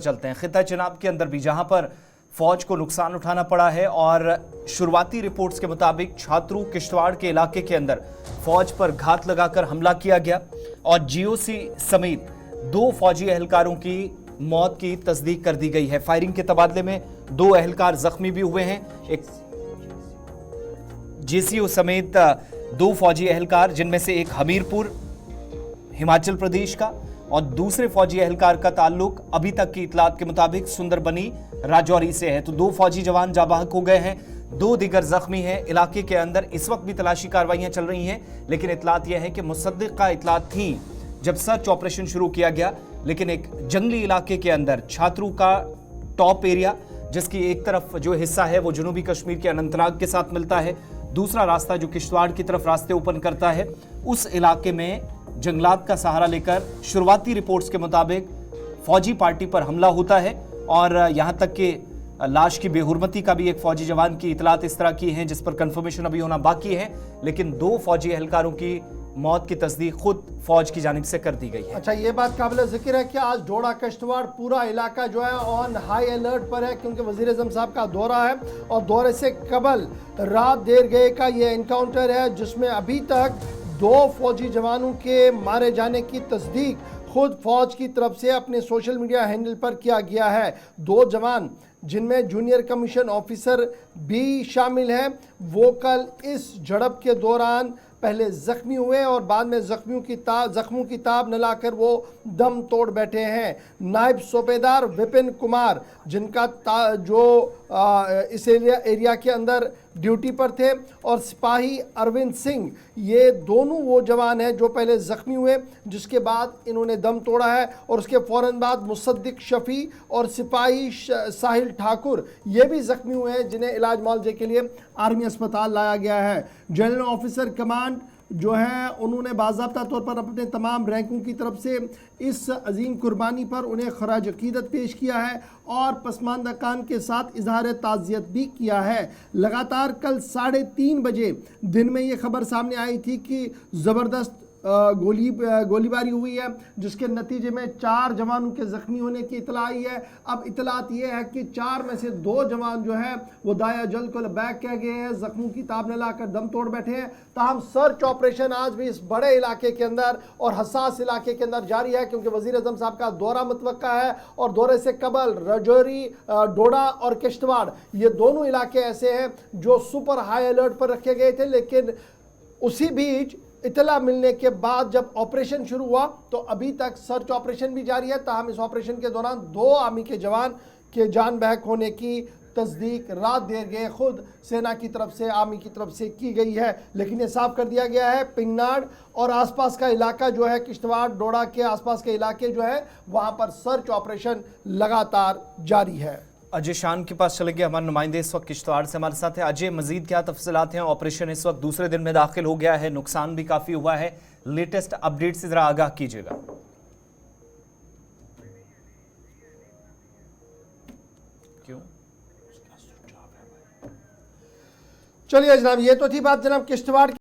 चलते हैं खिता चिनाब के अंदर भी, जहां पर फौज को नुकसान उठाना पड़ा है और शुरुआती रिपोर्ट्स के मुताबिक छात्रू किश्तवाड़ के इलाके के अंदर फौज पर घात लगाकर हमला किया गया और जीओसी समेत 2 फौजी एहलकारों की मौत की तस्दीक कर दी गई है। फायरिंग के तबादले में 2 एहलकार जख्मी भी हुए हैं। एक जेसीओ समेत 2 फौजी एहलकार, जिनमें से एक हमीरपुर हिमाचल प्रदेश का और दूसरे फौजी एहलकार का ताल्लुक अभी तक की इतलात के मुताबिक सुंदरबनी राजौरी से है। तो 2 फौजी जवान जाबाहक हो गए हैं, 2 दीगर जख्मी हैं। इलाके के अंदर इस वक्त भी तलाशी कार्रवाइयां चल रही हैं, लेकिन इतलात यह है कि मुसद्दिक का इतलात थी जब सर्च ऑपरेशन शुरू किया गया, लेकिन एक जंगली इलाके के अंदर छात्रू का टॉप एरिया, जिसकी एक तरफ जो हिस्सा है वो जनूबी कश्मीर के अनंतनाग के साथ मिलता है, दूसरा रास्ता जो किश्तवाड़ की तरफ रास्ते ओपन करता है, उस इलाके में जंगलात का सहारा लेकर शुरुआती रिपोर्ट्स के मुताबिक फौजी पार्टी पर हमला होता है और यहां तक कि लाश की बेहुरमती का भी एक फौजी जवान की इतलात इस तरह की है, जिस पर कंफर्मेशन अभी होना बाकी है, लेकिन 2 फौजी एहलकारों की मौत की तस्दीक खुद फौज की जानिब से कर दी गई है। अच्छा, ये बात काबिल जिक्र है कि आज डोडा किश्तवाड़ पूरा इलाका जो है ऑन हाई अलर्ट पर है, क्योंकि वजीर आज़म साहब का दौरा है और दौरे से कबल रात देर गए का ये इनकाउंटर है, जिसमें अभी तक 2 फौजी जवानों के मारे जाने की तस्दीक खुद फौज की तरफ से अपने सोशल मीडिया हैंडल पर किया गया है। 2 जवान जिनमें जूनियर कमीशन ऑफिसर भी शामिल हैं, वो कल इस झड़प के दौरान पहले जख्मी हुए और बाद में जख्मों की ताब न लाकर वो दम तोड़ बैठे हैं। नायब सूबेदार विपिन कुमार, जिनका इस एरिया के अंदर ड्यूटी पर थे, और सिपाही अरविंद सिंह, ये दोनों वो जवान हैं जो पहले जख्मी हुए, जिसके बाद इन्होंने दम तोड़ा है, और उसके फ़ौरन बाद मुसद्दिक शफ़ी और सिपाही साहिल ठाकुर ये भी जख्मी हुए हैं, जिन्हें इलाज मुआवजे के लिए आर्मी अस्पताल लाया गया है। जनरल ऑफिसर कमांड जो है, उन्होंने बाज़ाब्ता तौर पर अपने तमाम रैंकों की तरफ से इस अजीम कुर्बानी पर उन्हें खराज अकीदत पेश किया है और पसमानदा खान के साथ इजहार ताज़ियत भी किया है। लगातार कल 3:30 बजे दिन में ये खबर सामने आई थी कि ज़बरदस्त गोलीबारी हुई है, जिसके नतीजे में 4 जवानों के ज़ख्मी होने की इतला आई है। अब इतलात ये है कि 4 में से 2 जवान जो है वो दाया जल्द को लबैक कह गए हैं, ज़ख्मों की ताब न लाकर दम तोड़ बैठे हैं। ताहम सर्च ऑपरेशन आज भी इस बड़े इलाके के अंदर और हसास इलाके के अंदर जारी है, क्योंकि वज़ीर आज़म साहब का दौरा मुतवक्का है और दौरे से कबल राजौरी, डोडा और किश्तवाड़, ये दोनों इलाके ऐसे हैं जो सुपर हाई अलर्ट पर रखे गए थे। लेकिन उसी बीच इतला मिलने के बाद जब ऑपरेशन शुरू हुआ तो अभी तक सर्च ऑपरेशन भी जारी है। ताहम इस ऑपरेशन के दौरान 2 आर्मी के जवान के जान बहक होने की तस्दीक रात देर गए खुद सेना की तरफ से, आर्मी की तरफ से की गई है। लेकिन ये साफ कर दिया गया है, पिंगनाड़ और आसपास का इलाका जो है, किश्तवाड़ डोडा के आसपास के इलाके जो है, वहाँ पर सर्च ऑपरेशन लगातार जारी है। अजय शान के पास चलेंगे, हमारे नुमाइंदे इस वक्त किश्तवाड़ से हमारे साथ हैं। अजय, मजीद क्या तफसीलात हैं? ऑपरेशन इस वक्त दूसरे दिन में दाखिल हो गया है, नुकसान भी काफ़ी हुआ है, लेटेस्ट अपडेट से ज़रा आगाह कीजिएगा। क्यों? चलिए जनाब, ये तो थी बात जनाब किश्तवाड़